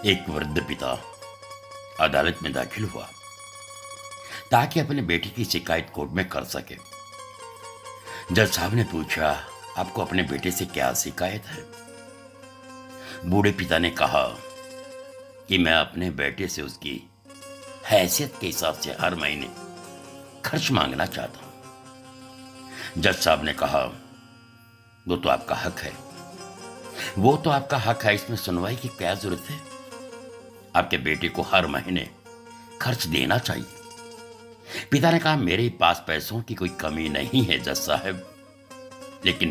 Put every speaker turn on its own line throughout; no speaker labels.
एक वृद्ध पिता अदालत में दाखिल हुआ ताकि अपने बेटे की शिकायत कोर्ट में कर सके। जज साहब ने पूछा, आपको अपने बेटे से क्या शिकायत है? बूढ़े पिता ने कहा कि मैं अपने बेटे से उसकी हैसियत के हिसाब से हर महीने खर्च मांगना चाहता हूं। जज साहब ने कहा, वो तो आपका हक है, वो तो आपका हक है, इसमें सुनवाई की क्या जरूरत है? आपके बेटे को हर महीने खर्च देना चाहिए। पिता ने कहा, मेरे पास पैसों की कोई कमी नहीं है जज साहब, लेकिन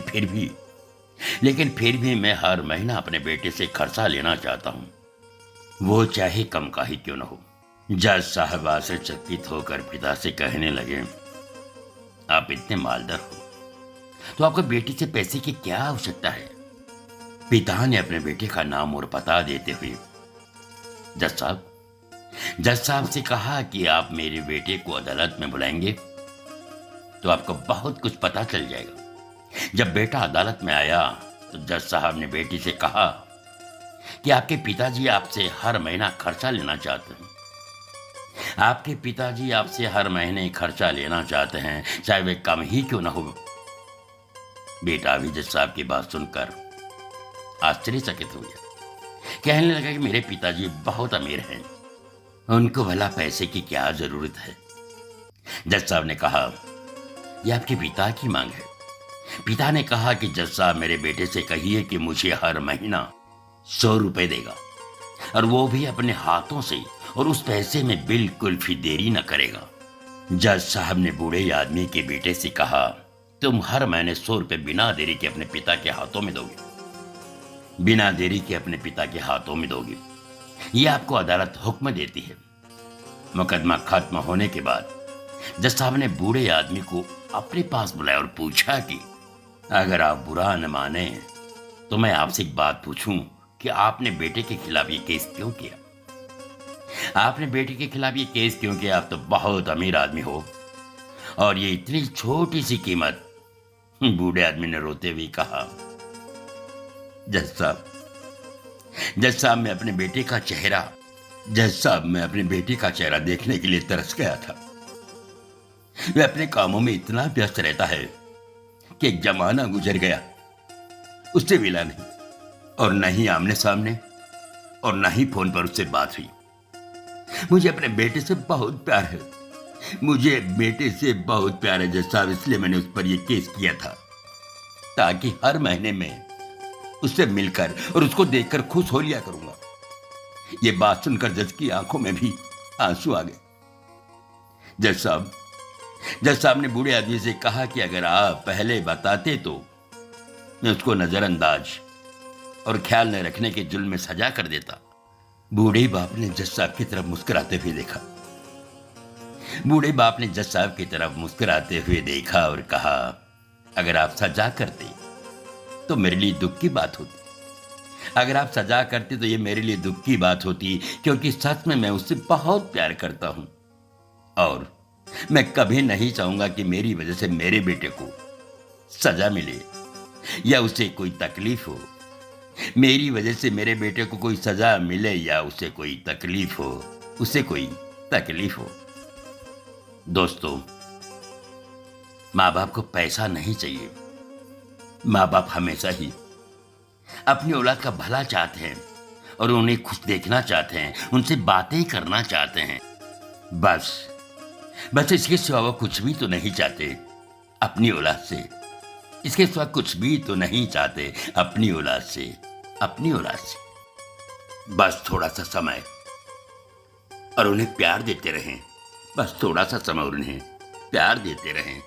फिर भी मैं हर महीना अपने बेटे से खर्चा लेना चाहता हूं, वो चाहे कम का ही क्यों न हो। जज साहब आश्चर्यचकित होकर पिता से कहने लगे, आप इतने मालदार हो तो आपको बेटी से पैसे की क्या आवश्यकता है? पिता ने अपने बेटे का नाम और पता देते हुए जज साहब से कहा कि आप मेरे बेटे को अदालत में बुलाएंगे तो आपको बहुत कुछ पता चल जाएगा। जब बेटा अदालत में आया तो जज साहब ने बेटी से कहा कि आपके पिताजी आपसे हर महीना खर्चा लेना चाहते हैं। आपके पिताजी आपसे हर महीने खर्चा लेना चाहते हैं, चाहे वे कम ही क्यों ना हो। बेटा भी जज साहब की बात सुनकर आश्चर्यचकित हो गया। कहने लगा कि मेरे पिताजी बहुत अमीर हैं, उनको भला पैसे की क्या जरूरत है? जज साहब ने कहा, यह आपके पिता की मांग है। पिता ने कहा कि जज साहब, मेरे बेटे से कहिए कि मुझे हर महीना 100 रुपए देगा, और वो भी अपने हाथों से, और उस पैसे में बिल्कुल भी देरी न करेगा। जज साहब ने बूढ़े आदमी के बेटे से कहा, तुम हर महीने 100 रुपए बिना देरी के अपने पिता के हाथों में दोगे, बिना देरी के अपने पिता के हाथों में दोगे, यह आपको अदालत हुक्म देती है। मुकदमा खत्म होने के बाद जज साहब ने बूढ़े आदमी को अपने पास बुलाया और पूछा कि अगर आप बुरा न माने तो मैं आपसे एक बात पूछूं कि आपने बेटे के खिलाफ ये केस क्यों किया? आपने बेटे के खिलाफ ये केस क्यों किया? आप तो बहुत अमीर आदमी हो, और ये इतनी छोटी सी कीमत। बूढ़े आदमी ने रोते हुए कहा, जज साहब, मैं अपने बेटे का चेहरा देखने के लिए तरस गया था। वह अपने कामों में इतना व्यस्त रहता है कि एक जमाना गुजर गया, उससे मिला नहीं, और न ही आमने सामने, और न ही फोन पर उससे बात हुई। मुझे अपने बेटे से बहुत प्यार है, जज साहब, इसलिए मैंने उस पर यह केस किया था, ताकि हर महीने में उससे मिलकर और उसको देखकर खुश हो लिया करूंगा। ये बात सुनकर जज की आंखों में भी आंसू आ गए। जज साहब ने बूढ़े आदमी से कहा कि अगर आप पहले बताते तो मैं उसको नजरअंदाज और ख्याल न रखने के जुल्म में सजा कर देता। बूढ़े बाप ने जज साहब की तरफ मुस्कुराते हुए देखा और कहा, अगर आप सजा करते तो मेरे लिए दुख की बात होती। अगर आप सजा करते तो ये मेरे लिए दुख की बात होती, क्योंकि सच में मैं उससे बहुत प्यार करता हूं, और मैं कभी नहीं चाहूंगा कि मेरी वजह से मेरे बेटे को सजा मिले या उसे कोई तकलीफ हो। मेरी वजह से मेरे बेटे को कोई सजा मिले या उसे कोई तकलीफ हो। दोस्तों, माँ बाप को पैसा नहीं चाहिए। माँ बाप हमेशा ही अपनी औलाद का भला चाहते हैं और उन्हें खुश देखना चाहते हैं, उनसे बातें करना चाहते हैं। बस इसके सिवा वो कुछ भी तो नहीं चाहते अपनी औलाद से। बस थोड़ा सा समय और उन्हें प्यार देते रहें।